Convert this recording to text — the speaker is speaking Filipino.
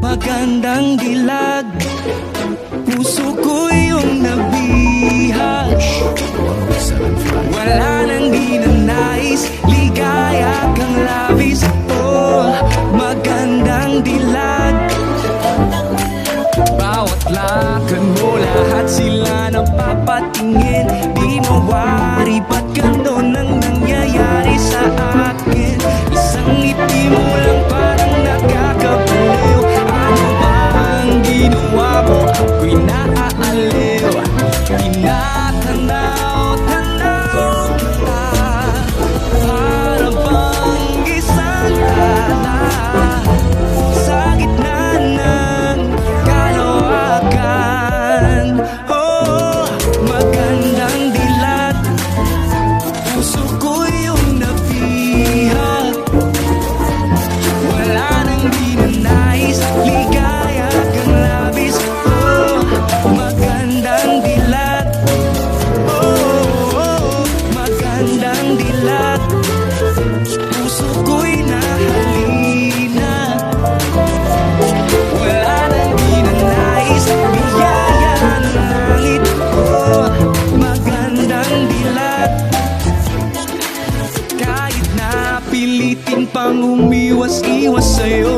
magandang dilag. Puso ko yung nabihag, wala nang dinanais, ligaya kang labis. Oh, magandang dilag. Bawat lakad mo, lahat sila napapatingin. Di mawari, ba't ganun ang nangyayari sa akin? Isang ngiti mo lang parang nakakabaliw. Ano ba ang ginawa mo? Ako'y naaaliw. Tinatanaw-tanaw kita, para bang isang tala sa gitna ng kalawakan. Oh, magandang dilag. Puso ko yung nabihag, wala nang dinanais, ligaya kang labis. Oh, magandang dilag. Oh, magandang dilag. Puso ko'y nahalina, wala nang dinanais, biyaya ng langit. Oh, magandang dilag. Kahit na pilitin pang umiwas-iwas sa'yo,